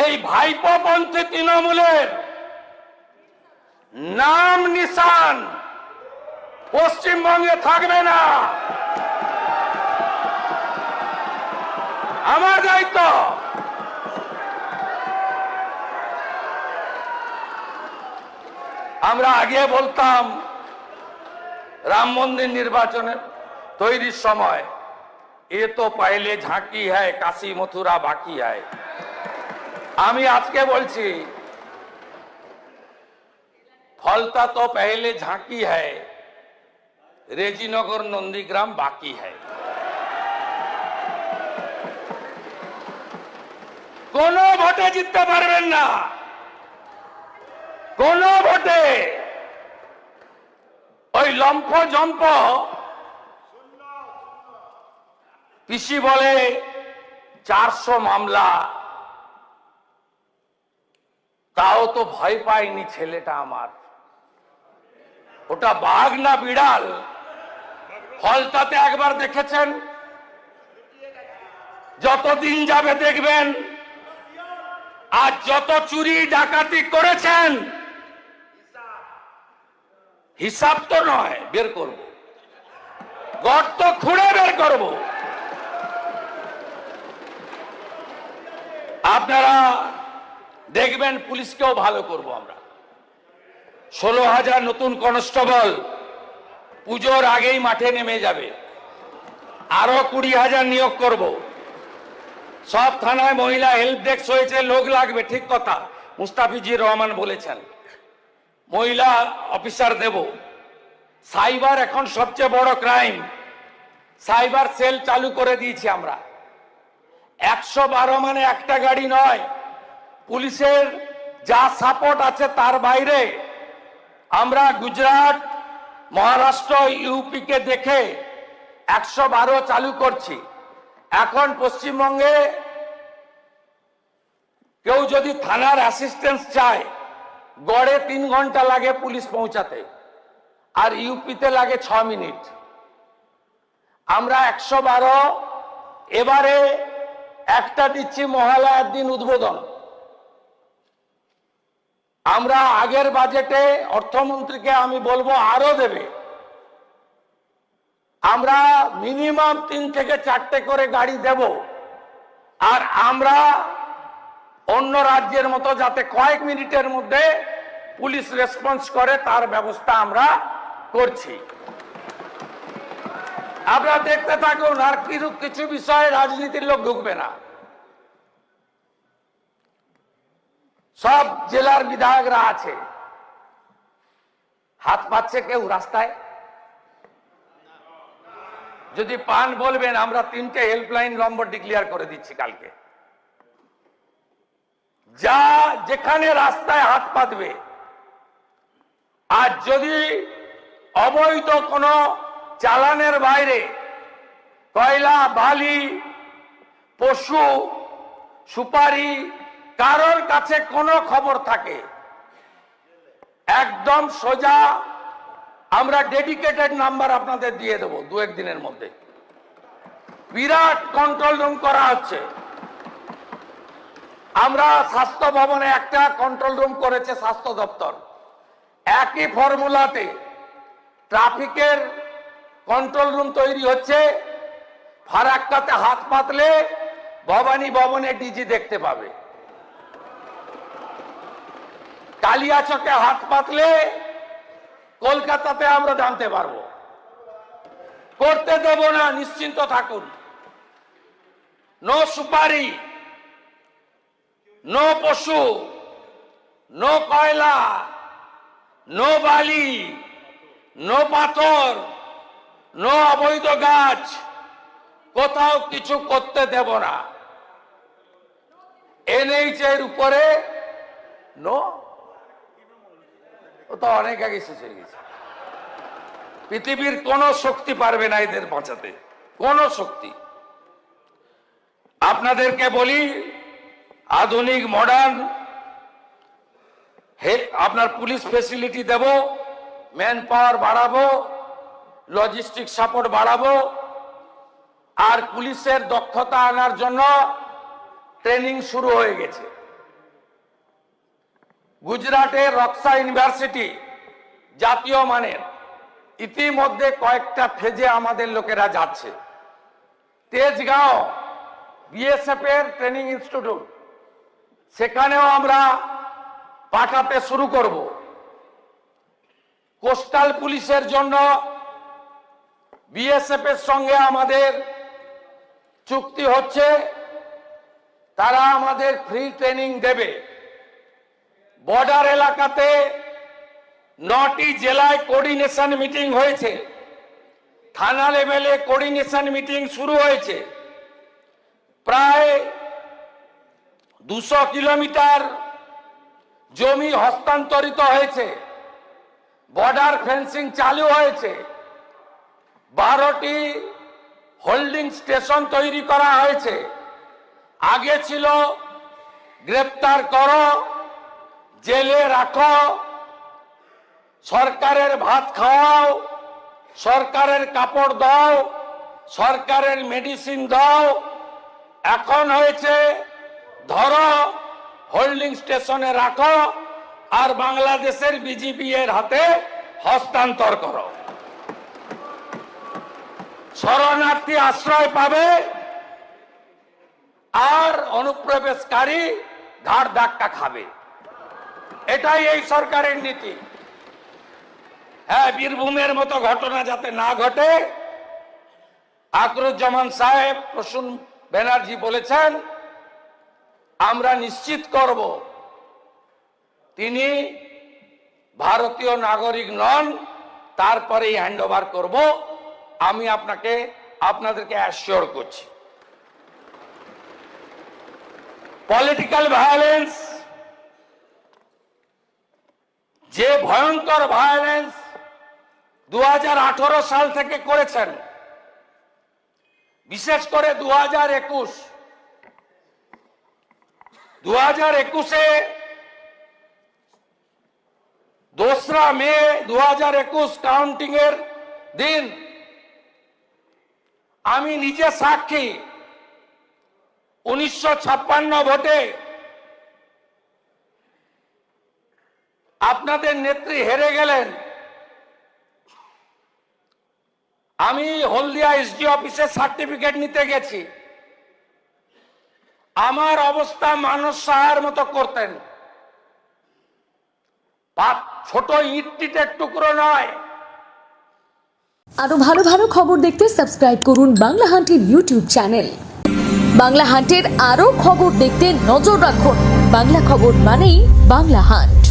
এই ভাইপোপন্থী তৃণমূলের নাম নিশান পশ্চিমবঙ্গে থাকবে না। আমার দায়িত্ব। আমরা আগে বলতাম রাম মন্দির নির্বাচনের তৈরির সময়, এ তো পহলে ঝাঁকি হ্যায়, কাশী মথুরা বাকি হ্যায়। আমি আজকে বলছি ফলতা তো পহলে ঝাঁকি হ্যায়, রেজিনগর নন্দীগ্রাম বাকি হ্যায়। কোন ভোটে জিততে পারবেন না, কোন ভোটে। ওই লম্ফ জম্প পিসি বলে 400 মামলা, তাও তো ভয় পায়নি ছেলেটা আমার। ওটা বাঘ না বিড়াল? ফলতাতে একবার দেখেছেন, যতদিন যাবে দেখবেন। আর যত চুরি ডাকাতি করেছেন, হিসাব তো নয়, বের করব, গর্ত খুঁড়ে বের করব। আপনারা দেখবেন পুলিশকেও ভালো করব আমরা। 16,000 নতুন কনস্টেবল পুজোর আগেই মাঠে নেমে যাবে। আরো 20,000 নিয়োগ করব। সব থানায় মহিলা হেল্প ডেস্ক হয়েছে, লোক লাগবে, ঠিক কথা মুস্তাফিজুর রহমান বলেছেন। মহিলা অফিসার দেব। সাইবার এখন সবচেয়ে বড় ক্রাইম, সাইবার সেল চালু করে দিয়েছি আমরা। 112 মানে একটা গাড়ি নয়। পুলিশের যা সাপোর্ট আছে তার বাইরে আমরা গুজরাট, মহারাষ্ট্র, ইউপি কে দেখে 112 চালু করছি। এখন পশ্চিমবঙ্গে কেউ যদি থানার অ্যাসিস্ট্যান্স চায়, গড়ে 3 ঘন্টা লাগে পুলিশ পৌঁছাতে, আর ইউপিতে লাগে 6 মিনিট। আমরা 112 এবারে একটা দিচ্ছি মহালয়ার দিন উদ্বোধন। আমরা আগের বাজেটে অর্থমন্ত্রীকে আমি বলবো আরো দেবে। আমরা মিনিমাম 3 থেকে 4টে করে গাড়ি দেব। আর আমরা অন্য রাজ্যের মতো যাতে কয়েক মিনিটের মধ্যে পুলিশ রেসপন্স করে তার ব্যবস্থা আমরা করছি। আপনারা দেখতে থাকুন, আর কিছু বিষয়ে রাজনীতির লোক ঢুকবে না। সব জেলার বিধায়করা আছে, হাত পাচ্ছে কেউ রাস্তায়? যদি পান বলবেন, আমরা 3টে হেল্পলাইন নম্বর ডিক্লেয়ার করে দিচ্ছি কালকে। যা যেখানে রাস্তায় হাত পাতবে, আর যদি অবৈধ কোনো চালানের বাইরে কয়লা, বালি, পশু, সুপারি কারোর কাছে কোনো খবর থাকে, একদম সোজা আমরা ডেডিকেটেড নাম্বার আপনাদের দিয়ে দেব 2-1 দিনের মধ্যে। বিরাট কন্ট্রোল রুম করা হচ্ছে। আমরা স্বাস্থ্য ভবনে একটা কন্ট্রোল রুম করেছে স্বাস্থ্য দপ্তর। একই ফর্মুলাতে ট্রাফিকের কন্ট্রোল রুম তৈরি হচ্ছে। ফারাক্কাতে হাত পাতলে ভবানী ভবনে ডিজি দেখতে পাবে। কালিয়াচকে হাত পাতলে কলকাতাতে আমরা জানতে পারবো। করতে দেব না, নিশ্চিন্ত থাকুন। নো সুপারি, নো পশু, নো কয়লা, নো বালি, নো পাথর, নো অবৈধ গাছ, কোথাও কিছু করতে দেব না। এনএইচ এর উপরে নো, ও তো অনেক আগে শেষ হয়ে গেছে। পৃথিবীর কোন শক্তি পারবে না এদের বাঁচাতে, কোন শক্তি। আপনাদেরকে বলি, আধুনিক মডার্ন আপনার পুলিশ ফেসিলিটি দেব, ম্যান পাওয়ার বাড়াবো, লজিস্টিক সাপোর্ট বাড়াবো, আর পুলিশের দক্ষতা আনার জন্য ট্রেনিং শুরু হয়ে গেছে। গুজরাটের রক্সা ইউনিভার্সিটি জাতীয় মানের, ইতিমধ্যে কয়েকটা ফেজে আমাদের লোকেরা যাচ্ছে। তেজগাঁও বিএসএফ এর ট্রেনিং ইনস্টিটিউট, সেখানেও আমরা পাঠাতে শুরু করব। কোস্টাল পুলিশের জন্য বিএসএফ এর সঙ্গে আমাদের চুক্তি হচ্ছে, তারা আমাদের ফ্রি ট্রেনিং দেবে। বর্ডার এলাকাতে 9টি জেলায় কোঅর্ডিনেশন মিটিং হয়েছে, থানা লেভেলে কোঅর্ডিনেশন মিটিং শুরু হয়েছে। প্রায় 200 কিলোমিটার জমি হস্তান্তরিত হয়েছে, বর্ডার ফেন্সিং চালু হয়েছে, 12টি হোল্ডিং স্টেশন তৈরি করা হয়েছে। আগে ছিল গ্রেপ্তার করো, জেলে রাখো, সরকারের ভাত খাওয়াও, সরকারের কাপড় দাও, সরকারের মেডিসিন দাও। এখন হয়েছে ধরো, হোল্ডিং স্টেশনে রাখো আর বাংলাদেশের বিজিবি এর হাতে হস্তান্তর করো। শরণার্থী আশ্রয় পাবে আর অনুপ্রবেশকারী ঘাড় ধাক্কা খাবে। এটাই এই সরকারের নীতি। হ্যাঁ, বীরভূমের মতো ঘটনা যাতে না ঘটে, আকরুজ্জামান সাহেব, প্রসূন ব্যানার্জি বলেছেন, আমরা নিশ্চিত করব তিনি ভারতীয় নাগরিক নন, তারপরেই হ্যান্ড ওভার করব। আমি আপনাদেরকে অ্যাসিওর করছি। পলিটিক্যাল ভায়োলেন্স, যে ভয়ঙ্কর ভায়োলেন্স 2018 সাল থেকে করেছেন, বিশেষ করে 2021-এ 2রা মে 2021 কাউন্টিং এর দিন আমি নিজে সাক্ষী। 1956 ভোটে আপনাদের নেত্রী হেরে গেলেন। আমি হলদিয়া এসডি অফিসে সার্টিফিকেট নিতে গেছি। আমার অবস্থা মানস সাহার মতো করতেন, ছোট ইট-টিটের টুকরো নয়। আরো ভালো ভালো খবর দেখতে সাবস্ক্রাইব করুন বাংলা হান্টের ইউটিউব চ্যানেল। বাংলা হান্টের আরো খবর দেখতে নজর রাখুন। বাংলা খবর মানেই বাংলা হান্ট।